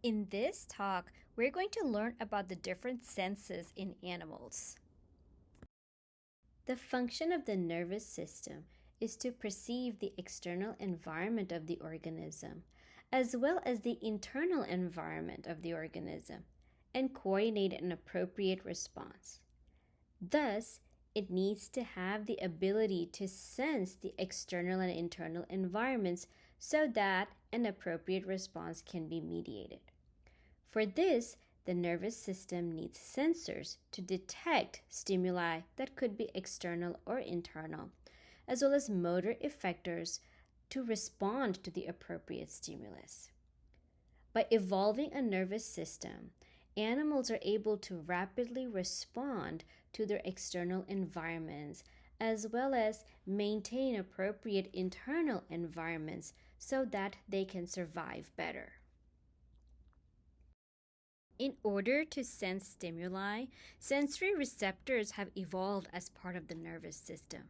In this talk, we're going to learn about the different senses in animals. The function of the nervous system is to perceive the external environment of the organism, as well as the internal environment of the organism, and coordinate an appropriate response. Thus, it needs to have the ability to sense the external and internal environments so that an appropriate response can be mediated. For this, the nervous system needs sensors to detect stimuli that could be external or internal, as well as motor effectors to respond to the appropriate stimulus. By evolving a nervous system, animals are able to rapidly respond to their external environments as well as maintain appropriate internal environments so that they can survive better. In order to sense stimuli, sensory receptors have evolved as part of the nervous system.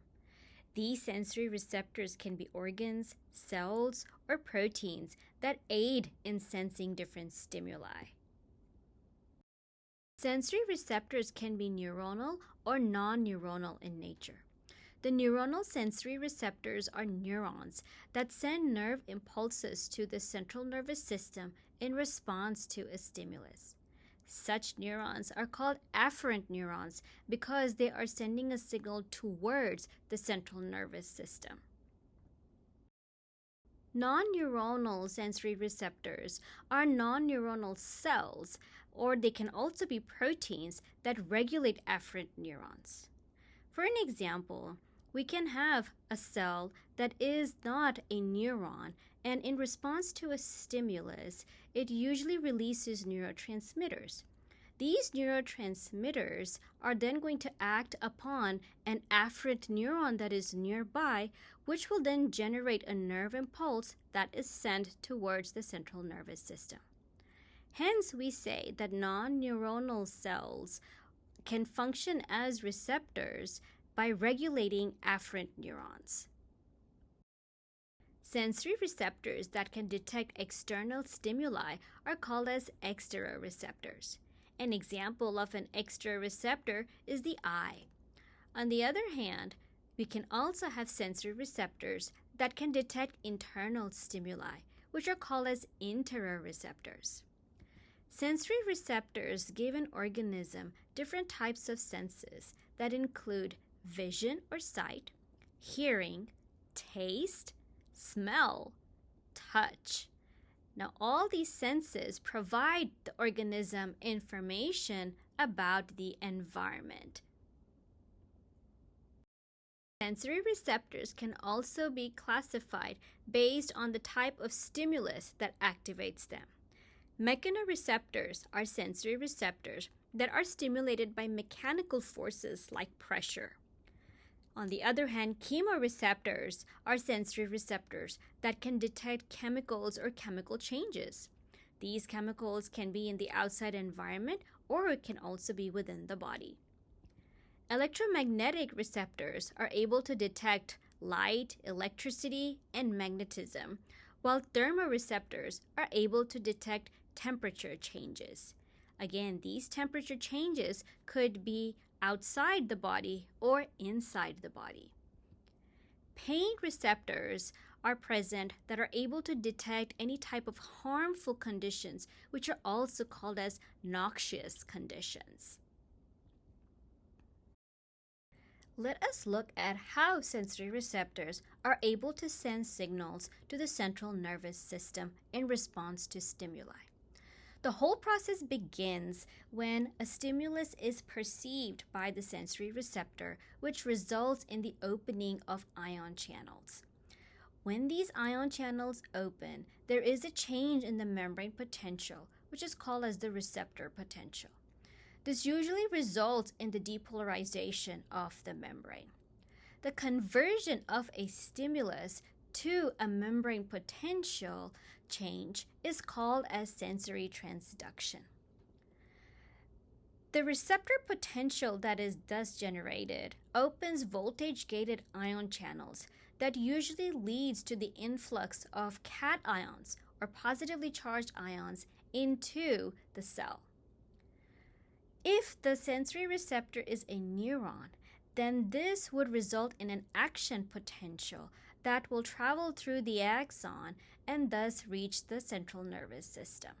These sensory receptors can be organs, cells, or proteins that aid in sensing different stimuli. Sensory receptors can be neuronal or non-neuronal in nature. The neuronal sensory receptors are neurons that send nerve impulses to the central nervous system in response to a stimulus. Such neurons are called afferent neurons because they are sending a signal towards the central nervous system. Non-neuronal sensory receptors are non-neuronal cells, or they can also be proteins that regulate afferent neurons. For an example, we can have a cell that is not a neuron, and in response to a stimulus, it usually releases neurotransmitters. These neurotransmitters are then going to act upon an afferent neuron that is nearby, which will then generate a nerve impulse that is sent towards the central nervous system. Hence, we say that non-neuronal cells can function as receptors by regulating afferent neurons. Sensory receptors that can detect external stimuli are called as exteroreceptors. An example of an exteroreceptor is the eye. On the other hand, we can also have sensory receptors that can detect internal stimuli, which are called as interoreceptors. Sensory receptors give an organism different types of senses that include vision or sight, hearing, taste, smell, touch. Now, all these senses provide the organism information about the environment. Sensory receptors can also be classified based on the type of stimulus that activates them. Mechanoreceptors are sensory receptors that are stimulated by mechanical forces like pressure. On the other hand, chemoreceptors are sensory receptors that can detect chemicals or chemical changes. These chemicals can be in the outside environment or it can also be within the body. Electromagnetic receptors are able to detect light, electricity, and magnetism, while thermoreceptors are able to detect temperature changes. Again, these temperature changes could be outside the body or inside the body. Pain receptors are present that are able to detect any type of harmful conditions, which are also called as noxious conditions. Let us look at how sensory receptors are able to send signals to the central nervous system in response to stimuli. The whole process begins when a stimulus is perceived by the sensory receptor, which results in the opening of ion channels. When these ion channels open, there is a change in the membrane potential, which is called as the receptor potential. This usually results in the depolarization of the membrane. The conversion of a stimulus to a membrane potential change is called as sensory transduction. The receptor potential that is thus generated opens voltage-gated ion channels that usually leads to the influx of cations or positively charged ions into the cell. If the sensory receptor is a neuron, then this would result in an action potential that will travel through the axon and thus reach the central nervous system.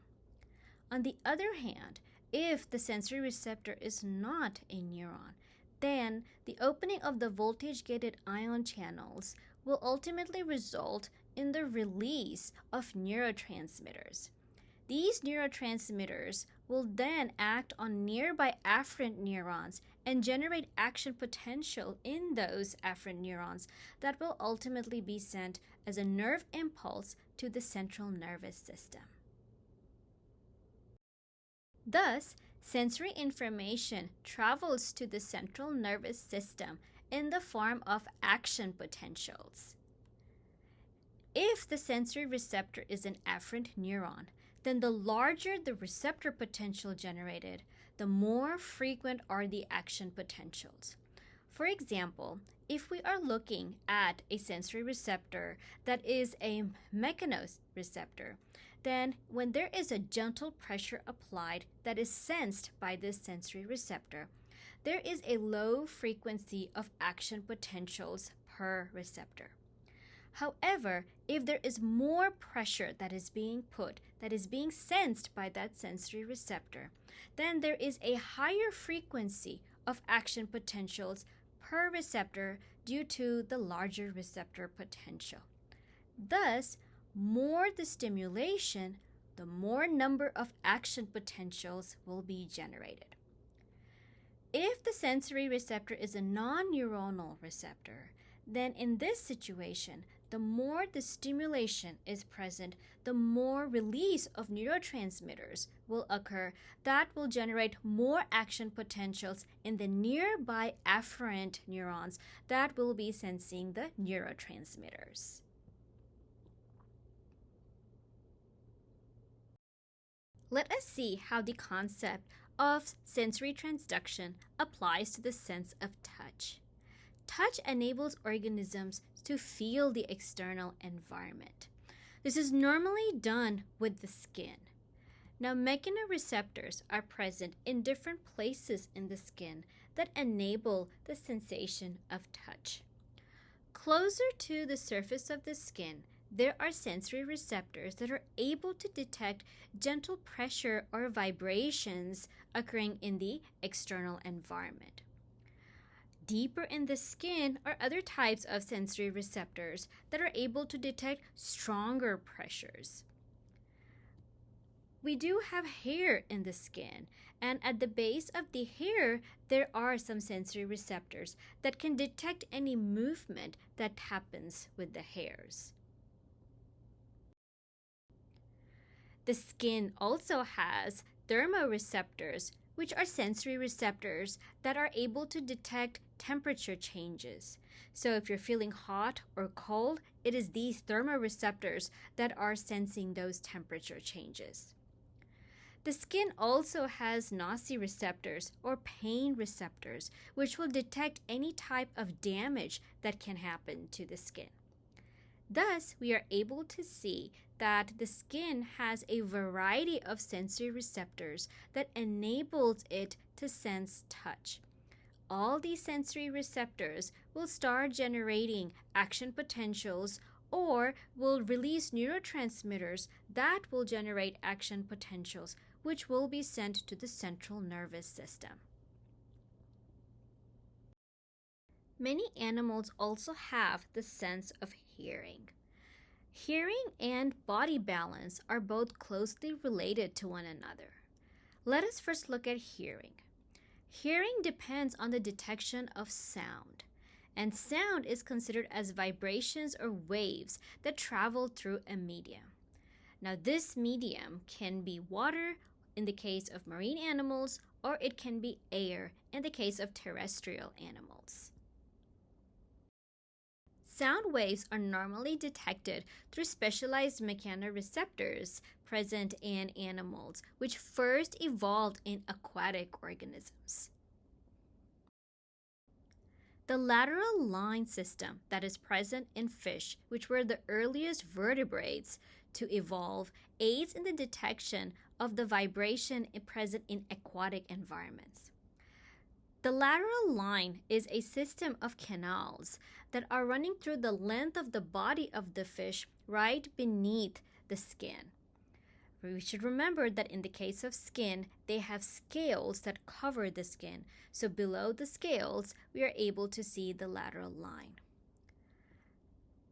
On the other hand, if the sensory receptor is not a neuron, then the opening of the voltage-gated ion channels will ultimately result in the release of neurotransmitters. These neurotransmitters will then act on nearby afferent neurons and generate action potential in those afferent neurons that will ultimately be sent as a nerve impulse to the central nervous system. Thus, sensory information travels to the central nervous system in the form of action potentials. If the sensory receptor is an afferent neuron, then the larger the receptor potential generated, the more frequent are the action potentials. For example, if we are looking at a sensory receptor that is a mechanoreceptor, then when there is a gentle pressure applied that is sensed by this sensory receptor, there is a low frequency of action potentials per receptor. However, if there is more pressure that is being sensed by that sensory receptor, then there is a higher frequency of action potentials per receptor due to the larger receptor potential. Thus, more the stimulation, the more number of action potentials will be generated. If the sensory receptor is a non-neuronal receptor, then in this situation, the more the stimulation is present, the more release of neurotransmitters will occur that will generate more action potentials in the nearby afferent neurons that will be sensing the neurotransmitters. Let us see how the concept of sensory transduction applies to the sense of touch. Touch enables organisms to feel the external environment. This is normally done with the skin. Now, mechanoreceptors are present in different places in the skin that enable the sensation of touch. Closer to the surface of the skin, there are sensory receptors that are able to detect gentle pressure or vibrations occurring in the external environment. Deeper in the skin are other types of sensory receptors that are able to detect stronger pressures. We do have hair in the skin, and at the base of the hair, there are some sensory receptors that can detect any movement that happens with the hairs. The skin also has thermoreceptors, which are sensory receptors that are able to detect temperature changes. So if you're feeling hot or cold, it is these thermoreceptors that are sensing those temperature changes. The skin also has nociceptors or pain receptors, which will detect any type of damage that can happen to the skin. Thus, we are able to see that the skin has a variety of sensory receptors that enables it to sense touch. All these sensory receptors will start generating action potentials or will release neurotransmitters that will generate action potentials, which will be sent to the central nervous system. Many animals also have the sense of hearing. Hearing and body balance are both closely related to one another. Let us first look at hearing. Hearing depends on the detection of sound, and sound is considered as vibrations or waves that travel through a medium. Now, this medium can be water in the case of marine animals, or it can be air in the case of terrestrial animals. Sound waves are normally detected through specialized mechanoreceptors present in animals, which first evolved in aquatic organisms. The lateral line system that is present in fish, which were the earliest vertebrates to evolve, aids in the detection of the vibration present in aquatic environments. The lateral line is a system of canals that are running through the length of the body of the fish right beneath the skin. We should remember that in the case of skin, they have scales that cover the skin. So below the scales, we are able to see the lateral line.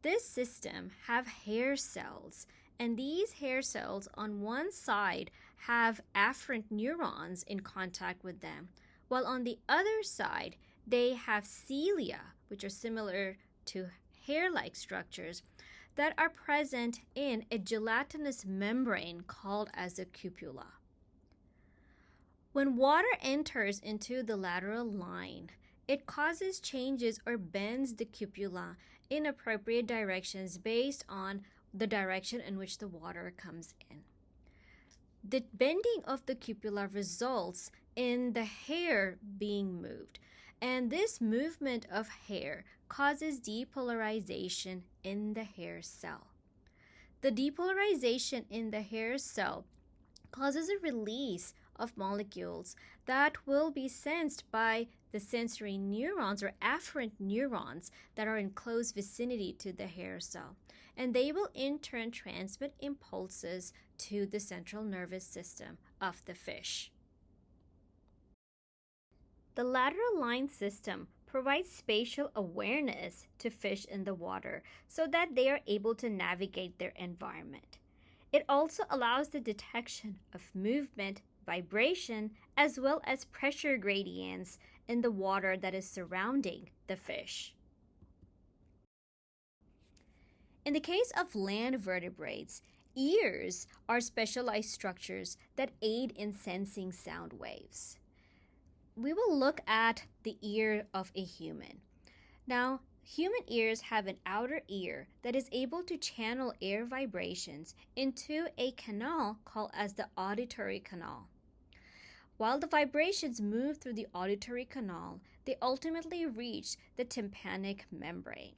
This system have hair cells, and these hair cells on one side have afferent neurons in contact with them, while on the other side, they have cilia, which are similar to hair-like structures, that are present in a gelatinous membrane called as the cupula. When water enters into the lateral line, it causes changes or bends the cupula in appropriate directions based on the direction in which the water comes in. The bending of the cupula results in the hair being moved, and this movement of hair causes depolarization in the hair cell. The depolarization in the hair cell causes a release of molecules that will be sensed by the sensory neurons or afferent neurons that are in close vicinity to the hair cell, and they will in turn transmit impulses to the central nervous system of the fish. The lateral line system provides spatial awareness to fish in the water so that they are able to navigate their environment. It also allows the detection of movement, vibration, as well as pressure gradients in the water that is surrounding the fish. In the case of land vertebrates, ears are specialized structures that aid in sensing sound waves. We will look at the ear of a human. Now, human ears have an outer ear that is able to channel air vibrations into a canal called as the auditory canal. While the vibrations move through the auditory canal, they ultimately reach the tympanic membrane.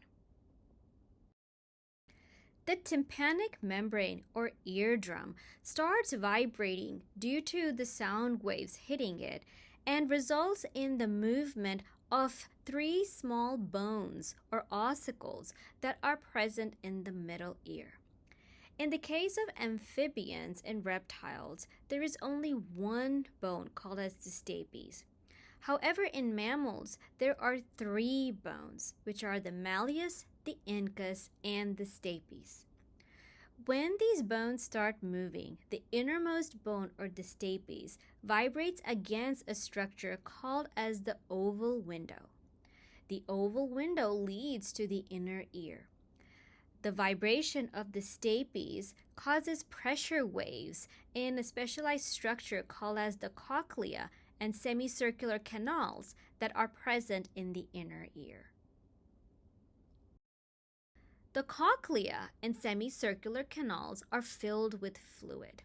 The tympanic membrane or eardrum starts vibrating due to the sound waves hitting it and results in the movement of 3 small bones or ossicles that are present in the middle ear. In the case of amphibians and reptiles, there is only one bone called as the stapes. However, in mammals, there are 3 bones, which are the malleus, the incus, and the stapes. When these bones start moving, the innermost bone or the stapes vibrates against a structure called as the oval window. The oval window leads to the inner ear. The vibration of the stapes causes pressure waves in a specialized structure called as the cochlea and semicircular canals that are present in the inner ear. The cochlea and semicircular canals are filled with fluid.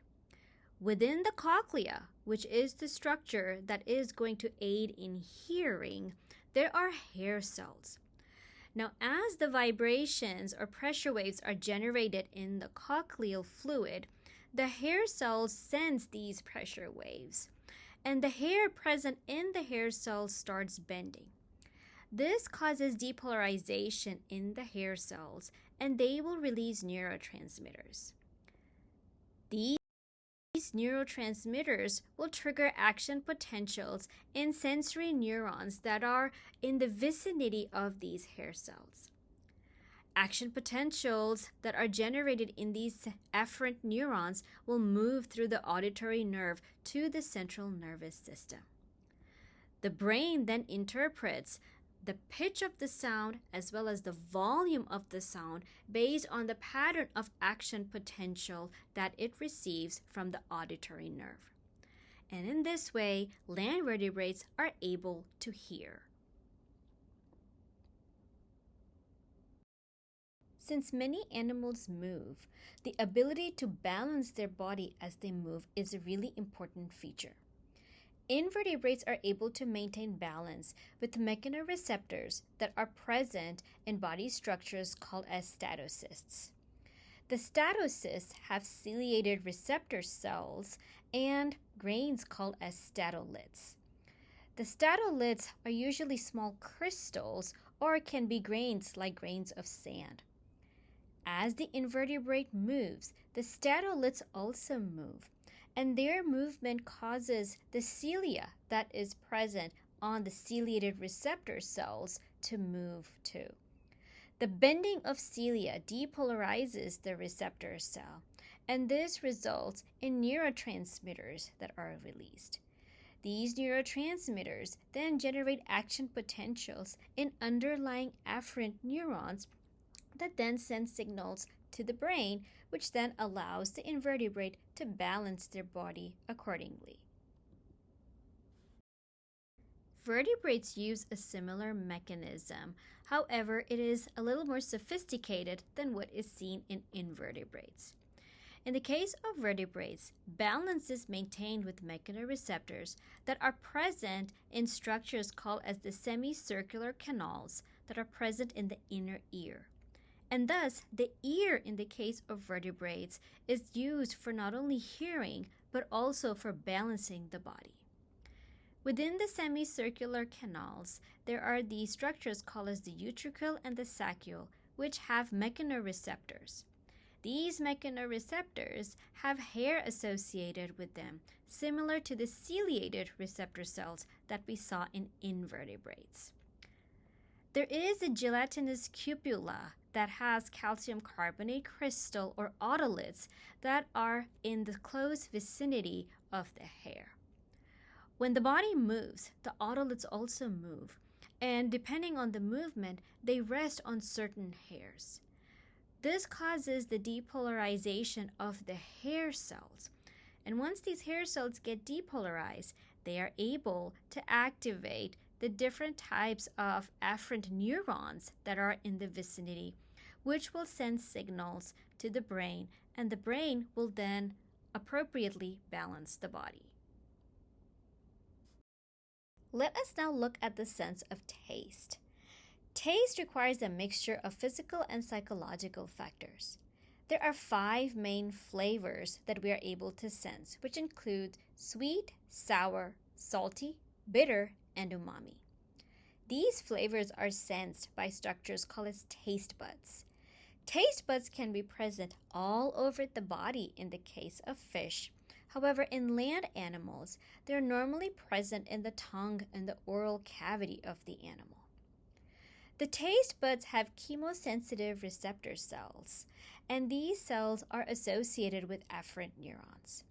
Within the cochlea, which is the structure that is going to aid in hearing, there are hair cells. Now, as the vibrations or pressure waves are generated in the cochleal fluid, the hair cells sense these pressure waves, and the hair present in the hair cells starts bending. This causes depolarization in the hair cells, and they will release neurotransmitters. These neurotransmitters will trigger action potentials in sensory neurons that are in the vicinity of these hair cells. Action potentials that are generated in these afferent neurons will move through the auditory nerve to the central nervous system. The brain then interprets the pitch of the sound as well as the volume of the sound based on the pattern of action potential that it receives from the auditory nerve. And in this way, land vertebrates are able to hear. Since many animals move, the ability to balance their body as they move is a really important feature. Invertebrates are able to maintain balance with mechanoreceptors that are present in body structures called as statocysts. The statocysts have ciliated receptor cells and grains called as statoliths. The statoliths are usually small crystals or can be grains like grains of sand. As the invertebrate moves, the statoliths also move, and their movement causes the cilia that is present on the ciliated receptor cells to move too. The bending of cilia depolarizes the receptor cell, and this results in neurotransmitters that are released. These neurotransmitters then generate action potentials in underlying afferent neurons that then send signals to the brain, which then allows the invertebrate to balance their body accordingly. Vertebrates use a similar mechanism. However, it is a little more sophisticated than what is seen in invertebrates. In the case of vertebrates, balance is maintained with mechanoreceptors that are present in structures called as the semicircular canals that are present in the inner ear. And thus, the ear in the case of vertebrates is used for not only hearing, but also for balancing the body. Within the semicircular canals, there are these structures called as the utricle and the saccule, which have mechanoreceptors. These mechanoreceptors have hair associated with them, similar to the ciliated receptor cells that we saw in invertebrates. There is a gelatinous cupula that has calcium carbonate crystal or otoliths that are in the close vicinity of the hair. When the body moves, the otoliths also move, and depending on the movement, they rest on certain hairs. This causes the depolarization of the hair cells, and once these hair cells get depolarized, they are able to activate the different types of afferent neurons that are in the vicinity, which will send signals to the brain, and the brain will then appropriately balance the body. Let us now look at the sense of taste. Taste requires a mixture of physical and psychological factors. There are 5 main flavors that we are able to sense, which include sweet, sour, salty, bitter, and umami. These flavors are sensed by structures called as taste buds. Taste buds can be present all over the body in the case of fish. However, in land animals, they are normally present in the tongue and the oral cavity of the animal. The taste buds have chemosensitive receptor cells, and these cells are associated with afferent neurons.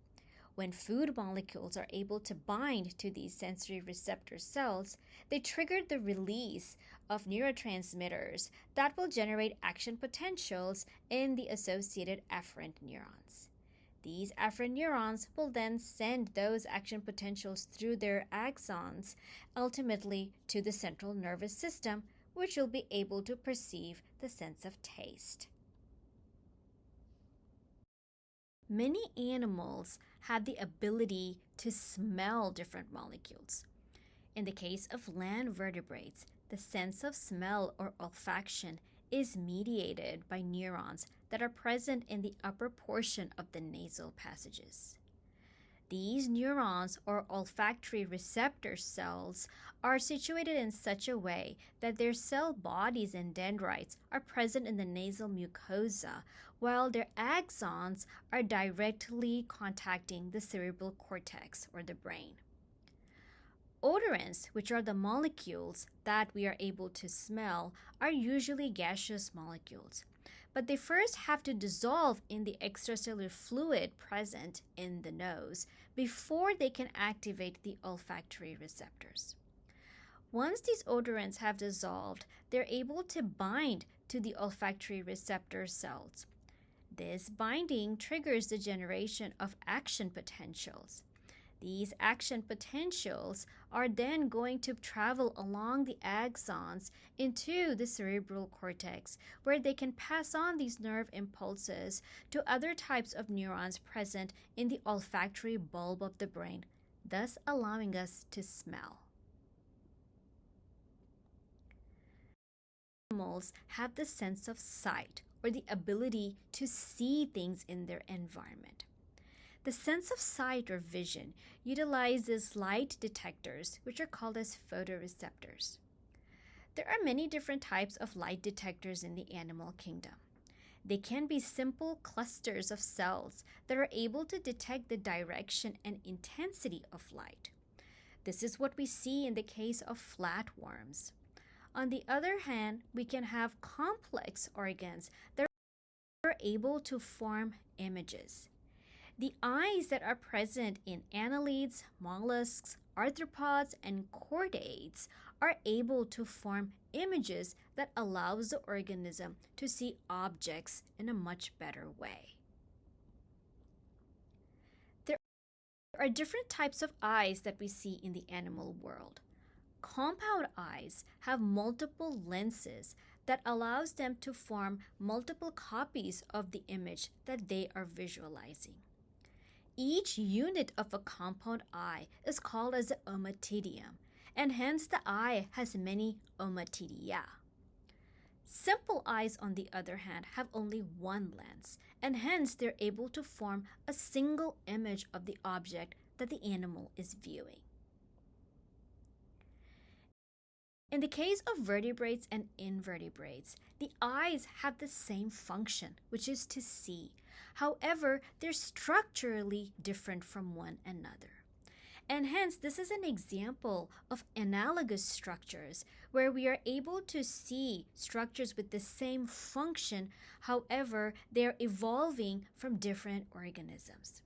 When food molecules are able to bind to these sensory receptor cells, they trigger the release of neurotransmitters that will generate action potentials in the associated afferent neurons. These afferent neurons will then send those action potentials through their axons, ultimately to the central nervous system, which will be able to perceive the sense of taste. Many animals have the ability to smell different molecules. In the case of land vertebrates, the sense of smell or olfaction is mediated by neurons that are present in the upper portion of the nasal passages. These neurons or olfactory receptor cells are situated in such a way that their cell bodies and dendrites are present in the nasal mucosa, while their axons are directly contacting the cerebral cortex or the brain. Odorants, which are the molecules that we are able to smell, are usually gaseous molecules, but they first have to dissolve in the extracellular fluid present in the nose before they can activate the olfactory receptors. Once these odorants have dissolved, they're able to bind to the olfactory receptor cells. This binding triggers the generation of action potentials. These action potentials are then going to travel along the axons into the cerebral cortex, where they can pass on these nerve impulses to other types of neurons present in the olfactory bulb of the brain, thus allowing us to smell. Animals have the sense of sight, or the ability to see things in their environment. The sense of sight or vision utilizes light detectors, which are called as photoreceptors. There are many different types of light detectors in the animal kingdom. They can be simple clusters of cells that are able to detect the direction and intensity of light. This is what we see in the case of flatworms. On the other hand, we can have complex organs that are able to form images. The eyes that are present in annelids, mollusks, arthropods, and chordates are able to form images that allows the organism to see objects in a much better way. There are different types of eyes that we see in the animal world. Compound eyes have multiple lenses that allows them to form multiple copies of the image that they are visualizing. Each unit of a compound eye is called as an ommatidium, and hence the eye has many ommatidia. Simple eyes, on the other hand, have only one lens, and hence they're able to form a single image of the object that the animal is viewing. In the case of vertebrates and invertebrates, the eyes have the same function, which is to see. However, they're structurally different from one another. And hence, this is an example of analogous structures where we are able to see structures with the same function, however, they're evolving from different organisms.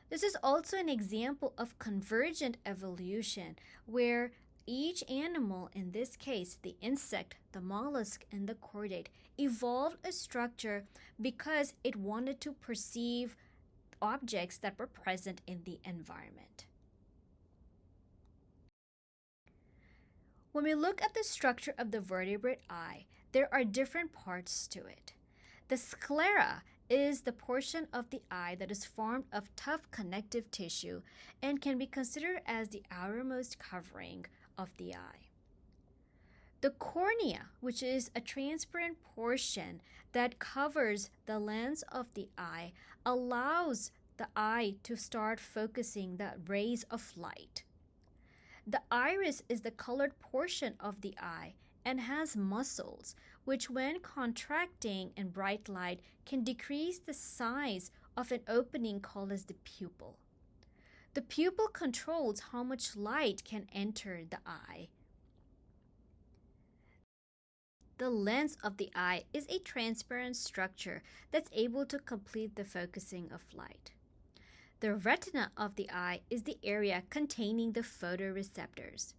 This is also an example of convergent evolution where each animal, in this case the insect, the mollusk, and the chordate, evolved a structure because it wanted to perceive objects that were present in the environment. When we look at the structure of the vertebrate eye, there are different parts to it. The sclera is the portion of the eye that is formed of tough connective tissue and can be considered as the outermost covering of the eye. The cornea, which is a transparent portion that covers the lens of the eye, allows the eye to start focusing the rays of light. The iris is the colored portion of the eye and has muscles, which when contracting in bright light can decrease the size of an opening called as the pupil. The pupil controls how much light can enter the eye. The lens of the eye is a transparent structure that's able to complete the focusing of light. The retina of the eye is the area containing the photoreceptors.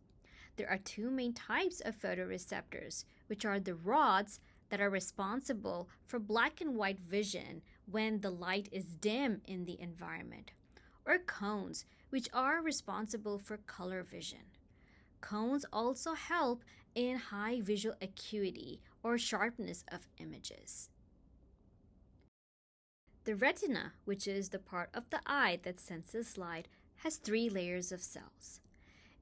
There are two main types of photoreceptors, which are the rods that are responsible for black and white vision when the light is dim in the environment, or cones, which are responsible for color vision. Cones also help in high visual acuity or sharpness of images. The retina, which is the part of the eye that senses light, has 3 layers of cells.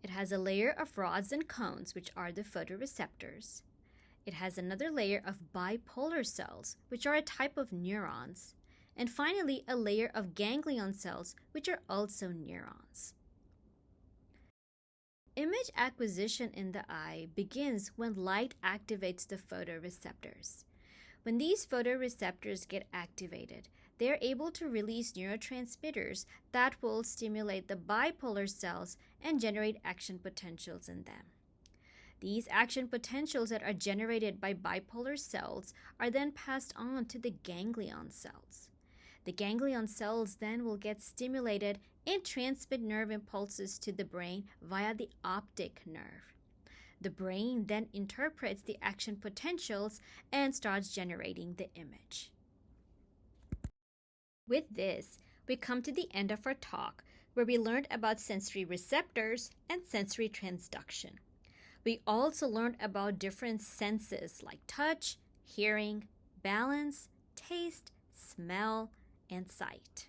It has a layer of rods and cones, which are the photoreceptors. It has another layer of bipolar cells, which are a type of neurons. And finally, a layer of ganglion cells, which are also neurons. Image acquisition in the eye begins when light activates the photoreceptors. When these photoreceptors get activated, they are able to release neurotransmitters that will stimulate the bipolar cells and generate action potentials in them. These action potentials that are generated by bipolar cells are then passed on to the ganglion cells. The ganglion cells then will get stimulated and transmit nerve impulses to the brain via the optic nerve. The brain then interprets the action potentials and starts generating the image. With this, we come to the end of our talk, where we learned about sensory receptors and sensory transduction. We also learned about different senses like touch, hearing, balance, taste, smell, and sight.